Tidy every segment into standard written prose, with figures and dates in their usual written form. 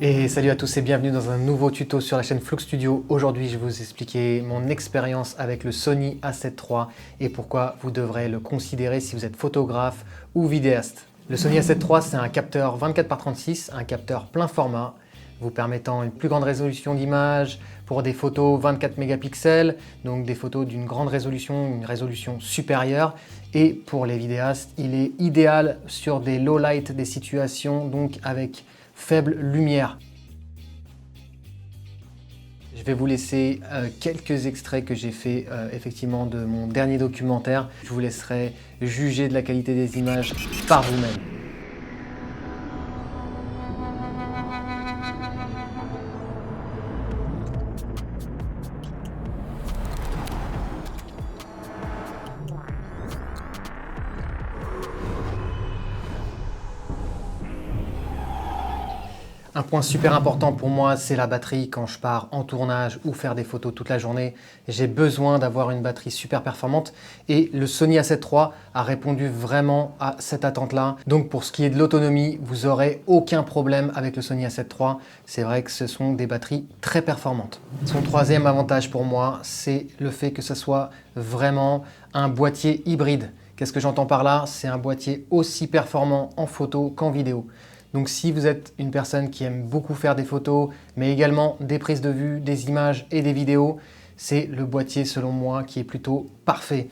Et salut à tous et bienvenue dans un nouveau tuto sur la chaîne Flux Studio. Aujourd'hui, je vais vous expliquer mon expérience avec le Sony A7 III et pourquoi vous devrez le considérer si vous êtes photographe ou vidéaste. Le Sony A7 III, c'est un capteur 24 par 36, un capteur plein format, vous permettant une plus grande résolution d'image pour des photos 24 mégapixels, donc des photos d'une grande résolution, une résolution supérieure. Et pour les vidéastes, il est idéal sur des low light, des situations donc avec faible lumière. Je vais vous laisser quelques extraits que j'ai fait effectivement de mon dernier documentaire. Je vous laisserai juger de la qualité des images par vous-même. Un point super important pour moi, c'est la batterie. Quand je pars en tournage ou faire des photos toute la journée, j'ai besoin d'avoir une batterie super performante et le Sony A7 III a répondu vraiment à cette attente-là. Donc pour ce qui est de l'autonomie, vous n'aurez aucun problème avec le Sony A7 III. C'est vrai que ce sont des batteries très performantes. Son troisième avantage pour moi, c'est le fait que ce soit vraiment un boîtier hybride. Qu'est-ce que j'entends par là? C'est un boîtier aussi performant en photo qu'en vidéo. Donc si vous êtes une personne qui aime beaucoup faire des photos, mais également des prises de vue, des images et des vidéos, c'est le boîtier selon moi qui est plutôt parfait.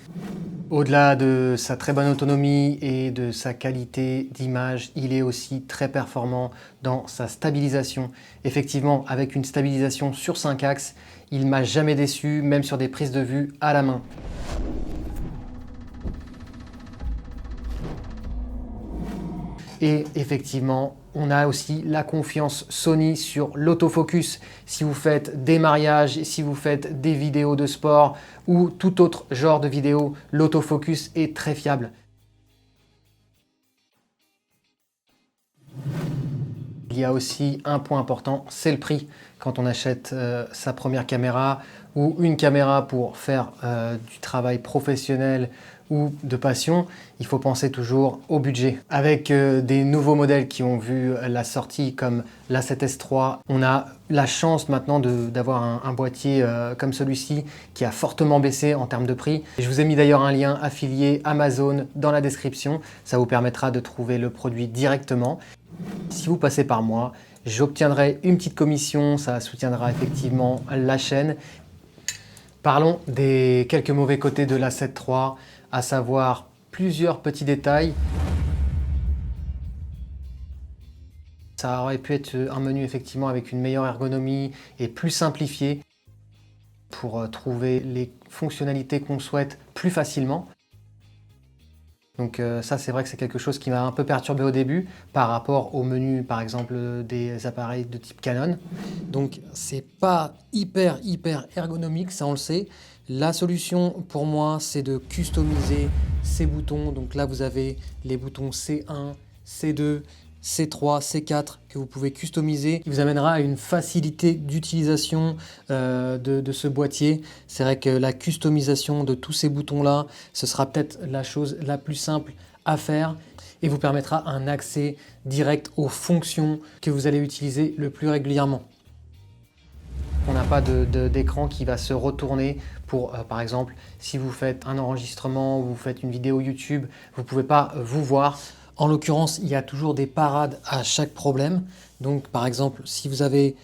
Au-delà de sa très bonne autonomie et de sa qualité d'image, il est aussi très performant dans sa stabilisation. Effectivement, avec une stabilisation sur 5 axes, il ne m'a jamais déçu, même sur des prises de vue à la main. Et effectivement, on a aussi la confiance Sony sur l'autofocus. Si vous faites des mariages, si vous faites des vidéos de sport ou tout autre genre de vidéo, l'autofocus est très fiable. Il y a aussi un point important, c'est le prix. Quand on achète sa première caméra ou une caméra pour faire du travail professionnel ou de passion, il faut penser toujours au budget. Avec des nouveaux modèles qui ont vu la sortie comme l'A7S III, on a la chance maintenant d'avoir un boîtier comme celui-ci qui a fortement baissé en termes de prix. Je vous ai mis d'ailleurs un lien affilié Amazon dans la description, ça vous permettra de trouver le produit directement. Si vous passez par moi, j'obtiendrai une petite commission, ça soutiendra effectivement la chaîne. Parlons des quelques mauvais côtés de l'A7 III, à savoir plusieurs petits détails. Ça aurait pu être un menu effectivement avec une meilleure ergonomie et plus simplifié pour trouver les fonctionnalités qu'on souhaite plus facilement. Donc ça, c'est vrai que c'est quelque chose qui m'a un peu perturbé au début par rapport au menu, par exemple, des appareils de type Canon. Donc c'est pas hyper ergonomique, ça on le sait. La solution pour moi, c'est de customiser ces boutons. Donc là, vous avez les boutons C1, C2, C3, C4 que vous pouvez customiser. Il vous amènera à une facilité d'utilisation de ce boîtier. C'est vrai que la customisation de tous ces boutons-là, ce sera peut-être la chose la plus simple à faire et vous permettra un accès direct aux fonctions que vous allez utiliser le plus régulièrement. On n'a pas d'écran qui va se retourner pour, par exemple, si vous faites un enregistrement ou vous faites une vidéo YouTube, vous ne pouvez pas vous voir. En l'occurrence, il y a toujours des parades à chaque problème. Donc, par exemple, si vous avez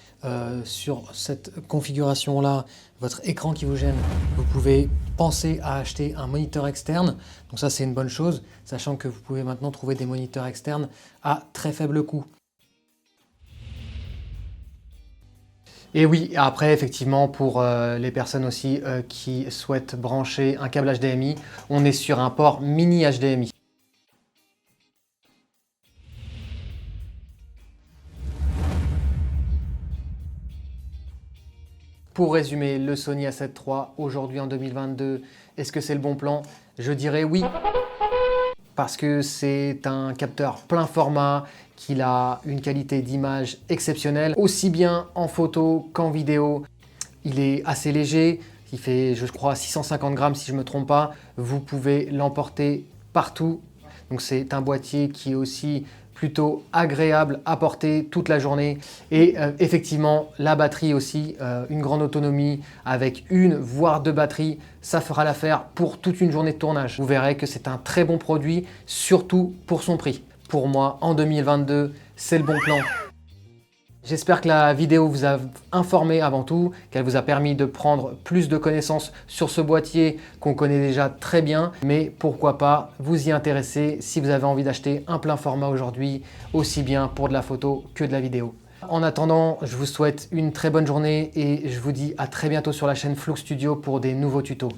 sur cette configuration-là votre écran qui vous gêne, vous pouvez penser à acheter un moniteur externe. Donc ça, c'est une bonne chose, sachant que vous pouvez maintenant trouver des moniteurs externes à très faible coût. Et oui, après, effectivement, pour les personnes aussi qui souhaitent brancher un câble HDMI, on est sur un port mini HDMI. Pour résumer, le Sony A7 III, aujourd'hui en 2022, est-ce que c'est le bon plan? Je dirais oui, parce que c'est un capteur plein format, qu'il a une qualité d'image exceptionnelle, aussi bien en photo qu'en vidéo. Il est assez léger, il fait, je crois, 650 grammes si je ne me trompe pas. Vous pouvez l'emporter partout. Donc c'est un boîtier qui est aussi plutôt agréable à porter toute la journée. Et effectivement, la batterie aussi, une grande autonomie avec une voire deux batteries, ça fera l'affaire pour toute une journée de tournage. Vous verrez que c'est un très bon produit, surtout pour son prix. Pour moi, en 2022, c'est le bon plan. J'espère que la vidéo vous a informé avant tout, qu'elle vous a permis de prendre plus de connaissances sur ce boîtier qu'on connaît déjà très bien, mais pourquoi pas vous y intéresser si vous avez envie d'acheter un plein format aujourd'hui, aussi bien pour de la photo que de la vidéo. En attendant, je vous souhaite une très bonne journée et je vous dis à très bientôt sur la chaine Flux Studio pour des nouveaux tutos.